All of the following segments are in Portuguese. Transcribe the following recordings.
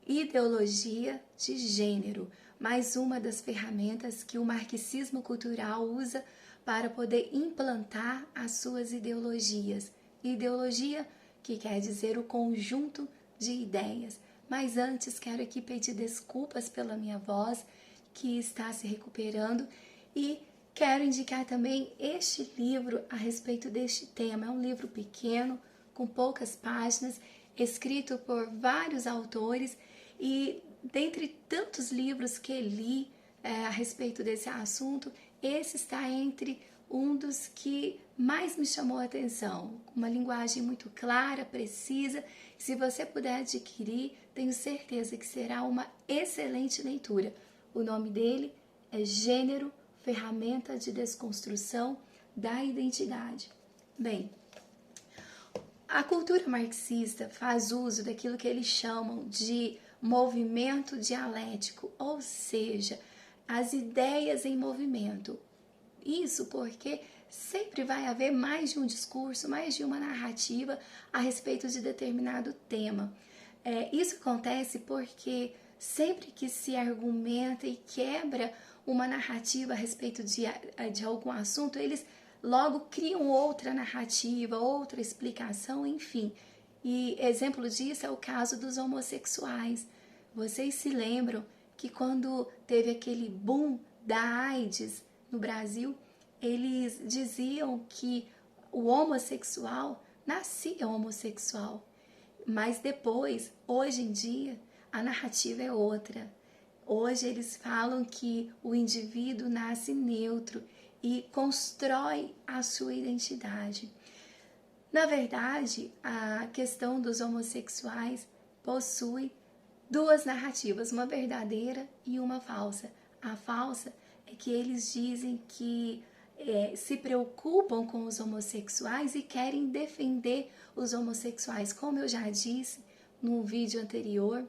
ideologia de gênero, mais uma das ferramentas que o marxismo cultural usa para poder implantar as suas ideologias. Ideologia que quer dizer o conjunto de ideias. Mas antes quero aqui pedir desculpas pela minha voz, que está se recuperando, e quero indicar também este livro a respeito deste tema. É um livro pequeno, com poucas páginas, escrito por vários autores, e dentre tantos livros que li a respeito desse assunto, esse está entre um dos que mais me chamou a atenção. Uma linguagem muito clara, precisa. Se você puder adquirir, tenho certeza que será uma excelente leitura. O nome dele é Gênero, Ferramenta de Desconstrução da Identidade. Bem, a cultura marxista faz uso daquilo que eles chamam de movimento dialético, ou seja, as ideias em movimento. Isso porque sempre vai haver mais de um discurso, mais de uma narrativa a respeito de determinado tema. Isso acontece porque sempre que se argumenta e quebra uma narrativa a respeito de algum assunto, eles logo criam outra narrativa, outra explicação, enfim. E exemplo disso é o caso dos homossexuais. Vocês se lembram que quando teve aquele boom da AIDS no Brasil, eles diziam que o homossexual nascia homossexual. Mas depois, hoje em dia, a narrativa é outra. Hoje eles falam que o indivíduo nasce neutro e constrói a sua identidade. Na verdade, a questão dos homossexuais possui duas narrativas, uma verdadeira e uma falsa. A falsa é que eles dizem que se preocupam com os homossexuais e querem defender os homossexuais. Como eu já disse no vídeo anterior,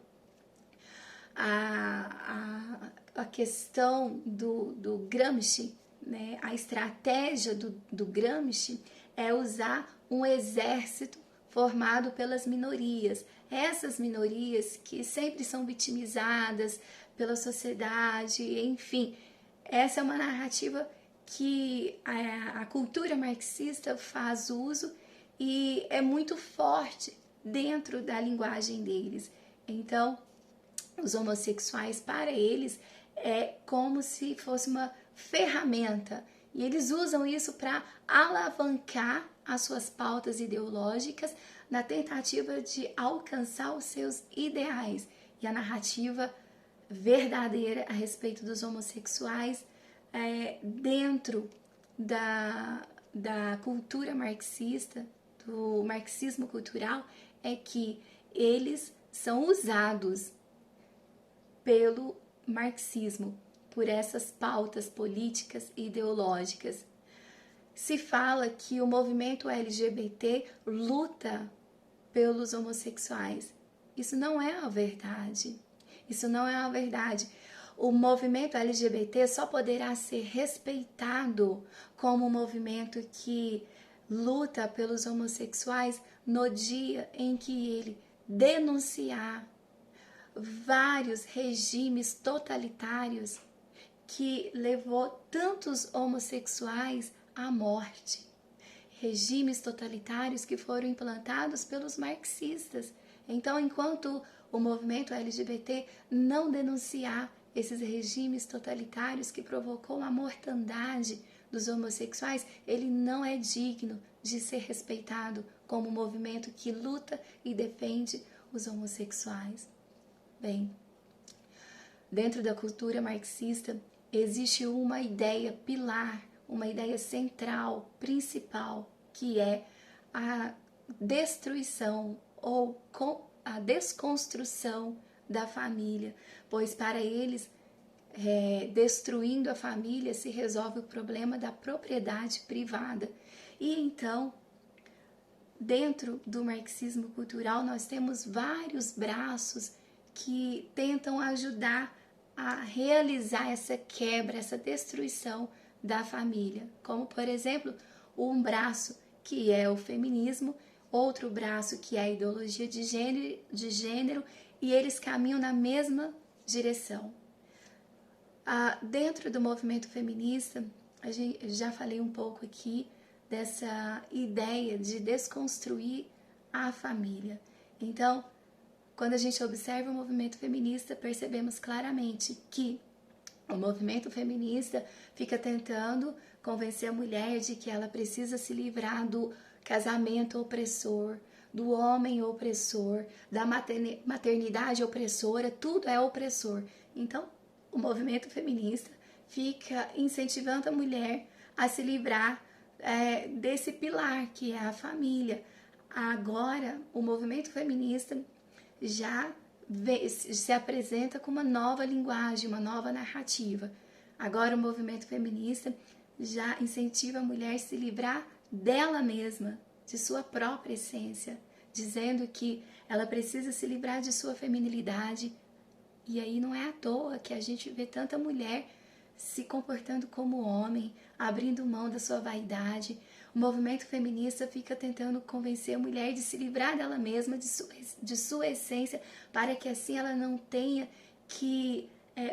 a questão do Gramsci, né, a estratégia do Gramsci é usar um exército formado pelas minorias. Essas minorias que sempre são vitimizadas pela sociedade, enfim. Essa é uma narrativa que a cultura marxista faz uso e é muito forte dentro da linguagem deles. Então, os homossexuais, para eles, é como se fosse uma ferramenta. E eles usam isso para alavancar as suas pautas ideológicas na tentativa de alcançar os seus ideais. E a narrativa verdadeira a respeito dos homossexuais dentro da cultura marxista, do marxismo cultural, é que eles são usados pelo marxismo, por essas pautas políticas e ideológicas. Se fala que o movimento LGBT luta pelos homossexuais. Isso não é a verdade. Isso não é a verdade. O movimento LGBT só poderá ser respeitado como um movimento que luta pelos homossexuais no dia em que ele denunciar vários regimes totalitários que levou tantos homossexuais à morte. Regimes totalitários que foram implantados pelos marxistas. Então, enquanto o movimento LGBT não denunciar esses regimes totalitários que provocou a mortandade dos homossexuais, ele não é digno de ser respeitado como um movimento que luta e defende os homossexuais. Bem, dentro da cultura marxista existe uma ideia pilar, uma ideia central, principal, que é a destruição ou a desconstrução da família, pois para eles, destruindo a família se resolve o problema da propriedade privada. E então, dentro do marxismo cultural, nós temos vários braços que tentam ajudar a realizar essa quebra, essa destruição da família, como por exemplo, um braço que é o feminismo, outro braço que é a ideologia de gênero e eles caminham na mesma direção. Dentro do movimento feminista, eu já falei um pouco aqui dessa ideia de desconstruir a família. Então, quando a gente observa o movimento feminista, percebemos claramente que o movimento feminista fica tentando convencer a mulher de que ela precisa se livrar do casamento opressor, do homem opressor, da maternidade opressora, tudo é opressor. Então, o movimento feminista fica incentivando a mulher a se livrar desse pilar que é a família. Agora, o movimento feminista já se apresenta com uma nova linguagem, uma nova narrativa. Agora o movimento feminista já incentiva a mulher a se livrar dela mesma, de sua própria essência, dizendo que ela precisa se livrar de sua feminilidade. E aí não é à toa que a gente vê tanta mulher se comportando como homem, abrindo mão da sua vaidade. O movimento feminista fica tentando convencer a mulher de se livrar dela mesma, de sua essência, para que assim ela não tenha que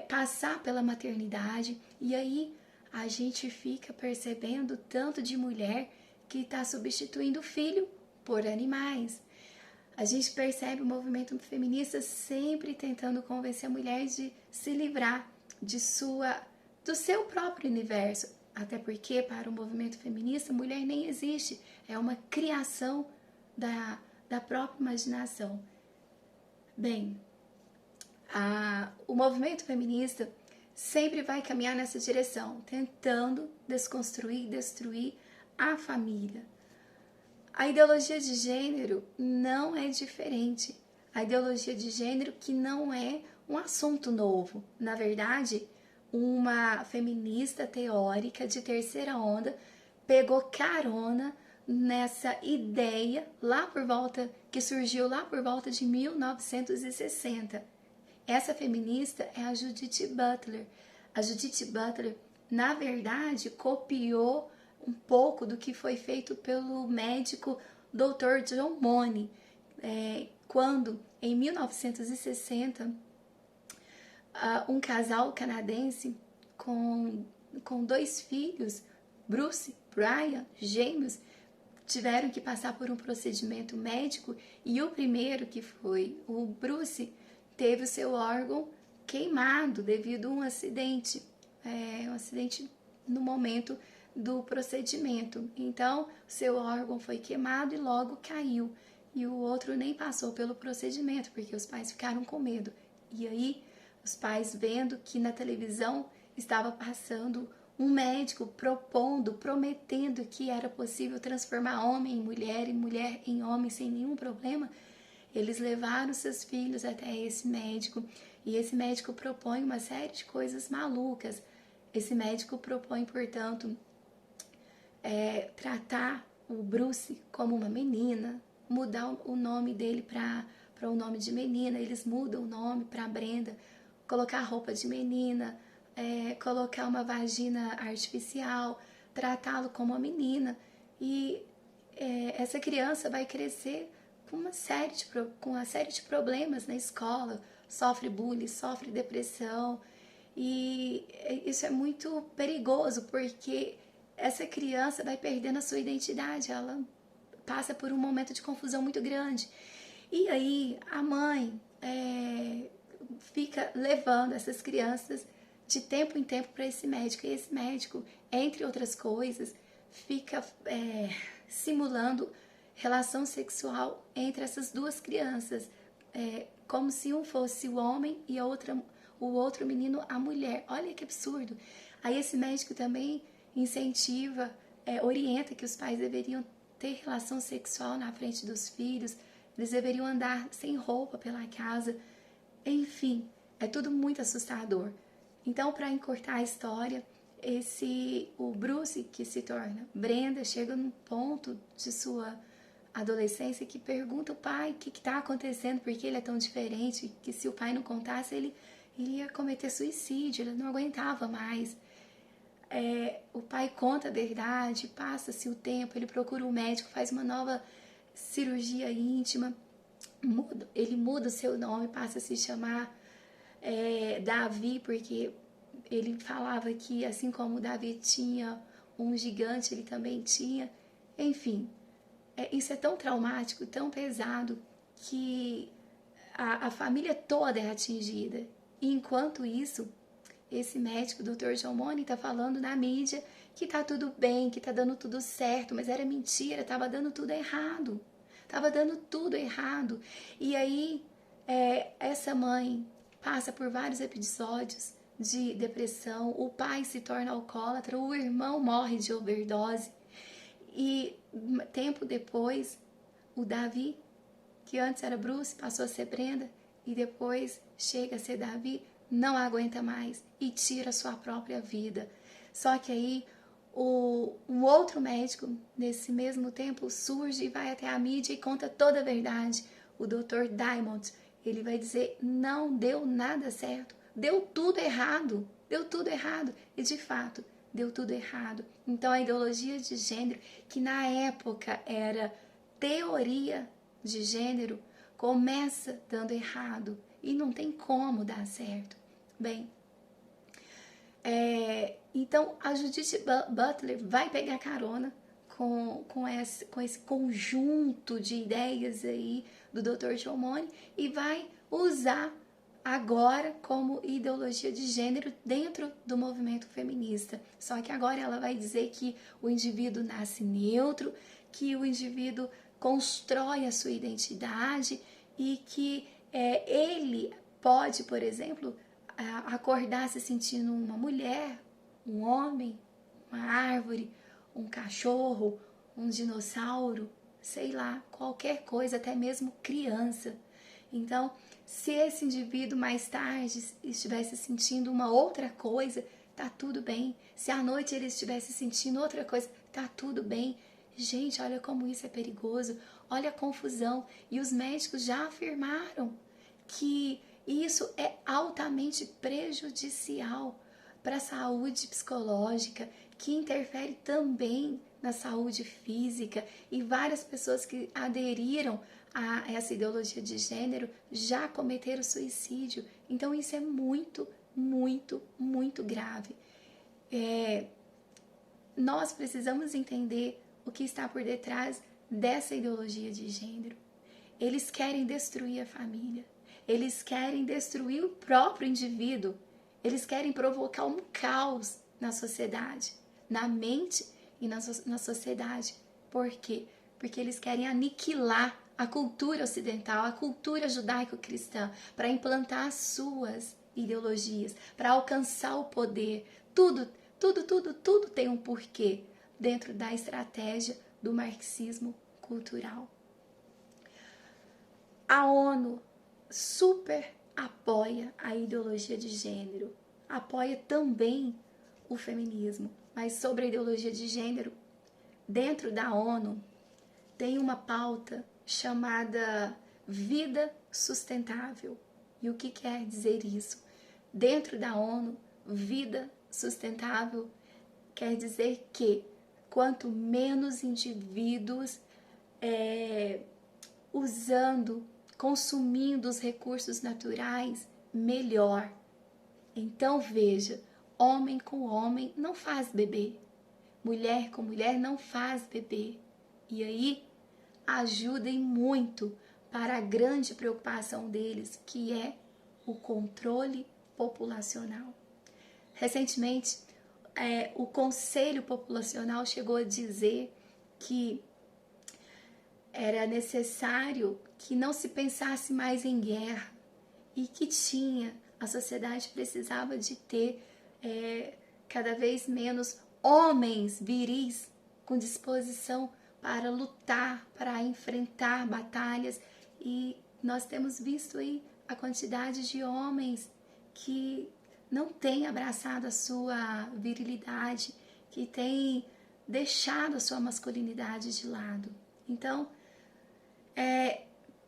passar pela maternidade. E aí a gente fica percebendo tanto de mulher que está substituindo o filho por animais. A gente percebe o movimento feminista sempre tentando convencer a mulher de se livrar do seu próprio universo. Até porque, para o movimento feminista, mulher nem existe. É uma criação da própria imaginação. Bem, o movimento feminista sempre vai caminhar nessa direção, tentando desconstruir, destruir a família. A ideologia de gênero não é diferente. A ideologia de gênero que não é um assunto novo. Na verdade, uma feminista teórica de terceira onda pegou carona nessa ideia que surgiu lá por volta de 1960. Essa feminista é a Judith Butler. A Judith Butler, na verdade, copiou um pouco do que foi feito pelo médico Dr. John Money, quando, em 1960, um casal canadense com 2 filhos, Bruce e Brian, gêmeos, tiveram que passar por um procedimento médico, e o primeiro, que foi o Bruce, teve o seu órgão queimado devido a um acidente no momento do procedimento. Então, seu órgão foi queimado e logo caiu. E o outro nem passou pelo procedimento, porque os pais ficaram com medo. E aí, os pais, vendo que na televisão estava passando um médico prometendo que era possível transformar homem em mulher e mulher em homem sem nenhum problema, eles levaram seus filhos até esse médico. E esse médico propõe uma série de coisas malucas. Esse médico propõe, portanto, tratar o Bruce como uma menina, mudar o nome dele para o nome de menina. Eles mudam o nome para Brenda, colocar roupa de menina, colocar uma vagina artificial, tratá-lo como uma menina. E essa criança vai crescer com uma série de problemas na escola, sofre bullying, sofre depressão. E isso é muito perigoso, porque essa criança vai perdendo a sua identidade, ela passa por um momento de confusão muito grande. E aí a mãe fica levando essas crianças de tempo em tempo para esse médico. E esse médico, entre outras coisas, fica simulando relação sexual entre essas 2 crianças, como se um fosse o homem e o outro menino a mulher. Olha que absurdo. Aí esse médico também incentiva, orienta que os pais deveriam ter relação sexual na frente dos filhos, eles deveriam andar sem roupa pela casa. Enfim, é tudo muito assustador. Então, para encurtar a história, o Bruce, que se torna Brenda, chega num ponto de sua adolescência que pergunta ao pai o que está acontecendo, porque ele é tão diferente, que se o pai não contasse, ele ia cometer suicídio, ele não aguentava mais. O pai conta a verdade, passa-se o tempo, ele procura um médico, faz uma nova cirurgia íntima, ele muda o seu nome, passa a se chamar Davi, porque ele falava que assim como Davi tinha um gigante, ele também tinha. Enfim, isso é tão traumático, tão pesado, que a família toda é atingida. E enquanto isso, esse médico, o Dr. John Money, está falando na mídia que tá tudo bem, que tá dando tudo certo, mas era mentira, tava dando tudo errado. Tava dando tudo errado. E aí, essa mãe passa por vários episódios de depressão, o pai se torna alcoólatra, o irmão morre de overdose. E tempo depois, o Davi, que antes era Bruce, passou a ser Brenda, e depois chega a ser Davi, não aguenta mais e tira a sua própria vida. Só que aí um outro médico, nesse mesmo tempo, surge e vai até a mídia e conta toda a verdade. O Dr. Diamond, ele vai dizer, não deu nada certo, deu tudo errado, e de fato, deu tudo errado. Então a ideologia de gênero, que na época era teoria de gênero, começa dando errado e não tem como dar certo. Bem, então a Judith Butler vai pegar carona com esse conjunto de ideias aí do Dr. John Money e vai usar agora como ideologia de gênero dentro do movimento feminista. Só que agora ela vai dizer que o indivíduo nasce neutro, que o indivíduo constrói a sua identidade e que ele pode, por exemplo, acordar se sentindo uma mulher, um homem, uma árvore, um cachorro, um dinossauro, sei lá, qualquer coisa, até mesmo criança. Então, se esse indivíduo mais tarde estivesse sentindo uma outra coisa, tá tudo bem. Se à noite ele estivesse sentindo outra coisa, tá tudo bem. Gente, olha como isso é perigoso, olha a confusão. E os médicos já afirmaram que isso é altamente prejudicial para a saúde psicológica, que interfere também na saúde física, e várias pessoas que aderiram a essa ideologia de gênero já cometeram suicídio. Então isso é muito, muito, muito grave. Nós precisamos entender o que está por detrás dessa ideologia de gênero. Eles querem destruir a família. Eles querem destruir o próprio indivíduo. Eles querem provocar um caos na sociedade, na mente e na sociedade. Por quê? Porque eles querem aniquilar a cultura ocidental, a cultura judaico-cristã, para implantar as suas ideologias, para alcançar o poder. Tudo tem um porquê dentro da estratégia do marxismo cultural. A ONU super apoia a ideologia de gênero, apoia também o feminismo, mas sobre a ideologia de gênero, dentro da ONU tem uma pauta chamada vida sustentável. E o que quer dizer isso? Dentro da ONU, vida sustentável quer dizer que quanto menos indivíduos consumindo os recursos naturais, melhor. Então veja, homem com homem não faz bebê, mulher com mulher não faz bebê. E aí ajudem muito para a grande preocupação deles, que é o controle populacional. Recentemente, o Conselho Populacional chegou a dizer que era necessário que não se pensasse mais em guerra e que a sociedade precisava de ter cada vez menos homens viris com disposição para lutar, para enfrentar batalhas. E nós temos visto aí a quantidade de homens que não têm abraçado a sua virilidade, que têm deixado a sua masculinidade de lado. Então,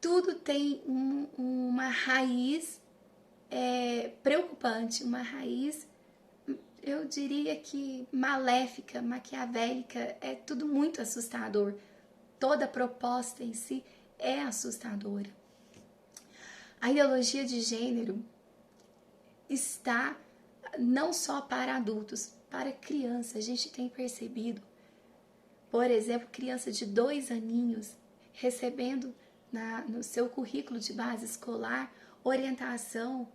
tudo tem uma raiz preocupante, uma raiz, eu diria que maléfica, maquiavélica, é tudo muito assustador. Toda proposta em si é assustadora. A ideologia de gênero está não só para adultos, para crianças. A gente tem percebido, por exemplo, criança de 2 aninhos recebendo no seu currículo de base escolar orientação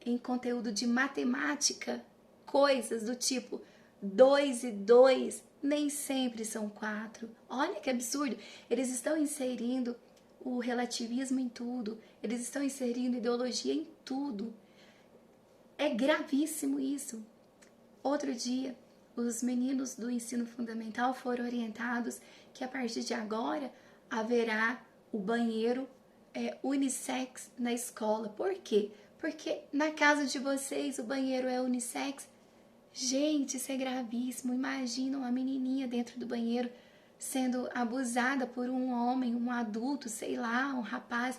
em conteúdo de matemática, coisas do tipo 2 e 2 nem sempre são 4. Olha que absurdo! Eles estão inserindo o relativismo em tudo, eles estão inserindo ideologia em tudo. É gravíssimo isso. Outro dia, os meninos do ensino fundamental foram orientados que a partir de agora haverá o banheiro unissex na escola. Por quê? Porque na casa de vocês o banheiro é unissex. Gente, isso é gravíssimo. Imagina uma menininha dentro do banheiro sendo abusada por um homem, um adulto, sei lá, um rapaz.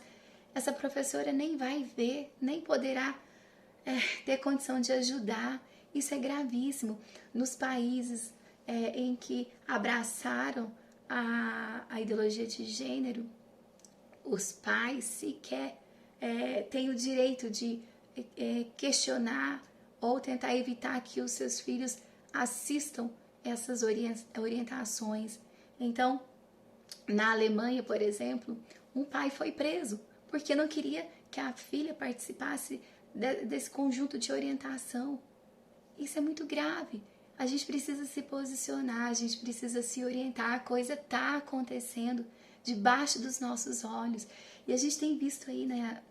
Essa professora nem vai ver, nem poderá ter condição de ajudar. Isso é gravíssimo. Nos países em que abraçaram a ideologia de gênero, os pais sequer têm o direito de questionar ou tentar evitar que os seus filhos assistam essas orientações. Então, na Alemanha, por exemplo, um pai foi preso porque não queria que a filha participasse desse conjunto de orientação. Isso é muito grave. A gente precisa se posicionar, a gente precisa se orientar. A coisa está acontecendo debaixo dos nossos olhos. E a gente tem visto aí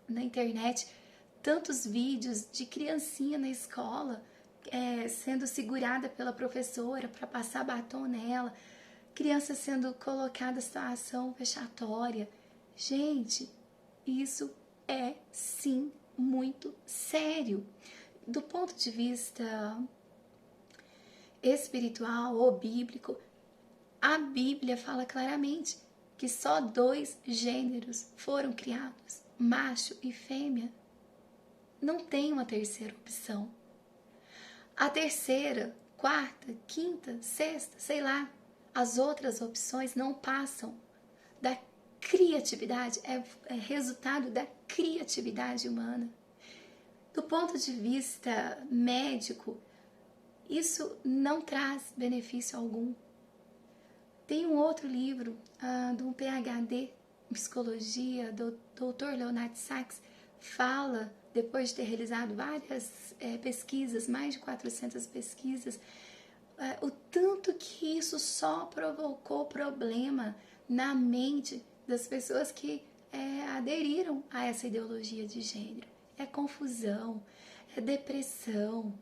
na internet tantos vídeos de criancinha na escola sendo segurada pela professora para passar batom nela, criança sendo colocada em situação vexatória. Gente, isso é sim muito sério. Do ponto de vista espiritual ou bíblico, a Bíblia fala claramente que só 2 gêneros foram criados, macho e fêmea. Não tem uma terceira opção. A terceira, quarta, quinta, sexta, sei lá, as outras opções não passam da criatividade, é resultado da criatividade humana. Do ponto de vista médico, isso não traz benefício algum. Tem um outro livro de um PhD em psicologia, do Dr. Leonard Sachs, fala, depois de ter realizado várias pesquisas, mais de 400 pesquisas, o tanto que isso só provocou problema na mente das pessoas que aderiram a essa ideologia de gênero. É confusão, é depressão,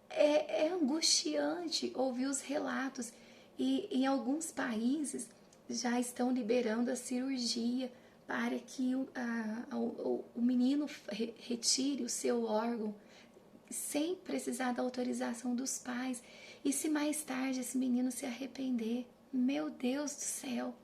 é angustiante ouvir os relatos. E em alguns países já estão liberando a cirurgia para que o menino retire o seu órgão sem precisar da autorização dos pais. E se mais tarde esse menino se arrepender, meu Deus do céu!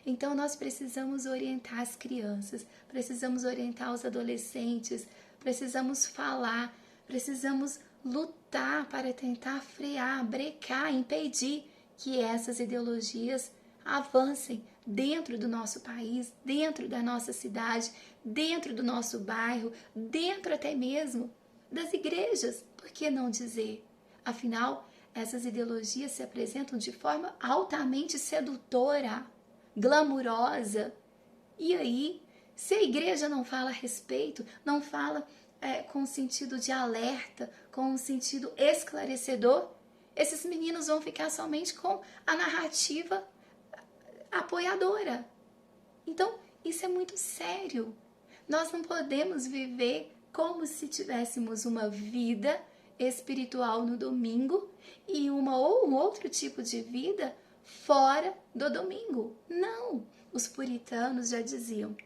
Então nós precisamos orientar as crianças, precisamos orientar os adolescentes, precisamos falar, precisamos lutar para tentar frear, brecar, impedir que essas ideologias avancem dentro do nosso país, dentro da nossa cidade, dentro do nosso bairro, dentro até mesmo das igrejas, por que não dizer? Afinal, essas ideologias se apresentam de forma altamente sedutora, glamurosa. E aí, se a igreja não fala a respeito, não fala com sentido de alerta, com um sentido esclarecedor, esses meninos vão ficar somente com a narrativa apoiadora. Então, isso é muito sério. Nós não podemos viver como se tivéssemos uma vida espiritual no domingo e um outro tipo de vida fora do domingo. Não! Os puritanos já diziam: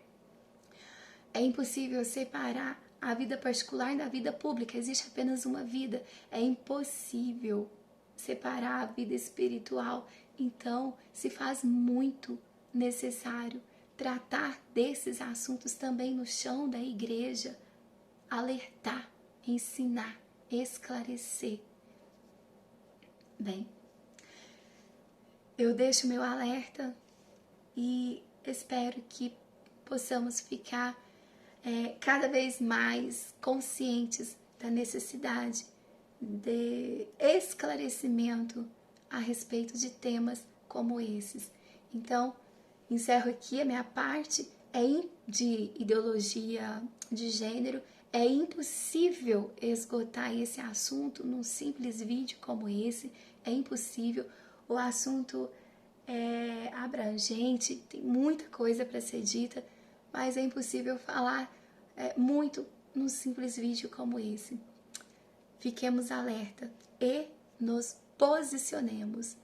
é impossível separar a vida particular da vida pública, existe apenas uma vida. É impossível separar a vida espiritual. Então, se faz muito necessário tratar desses assuntos também no chão da igreja, alertar, ensinar, esclarecer. Bem, eu deixo meu alerta e espero que possamos ficar cada vez mais conscientes da necessidade de esclarecimento a respeito de temas como esses. Então, encerro aqui a minha parte de ideologia de gênero. É impossível esgotar esse assunto num simples vídeo como esse, é impossível. O assunto é abrangente, tem muita coisa para ser dita, mas é impossível falar muito num simples vídeo como esse. Fiquemos alerta e nos posicionemos.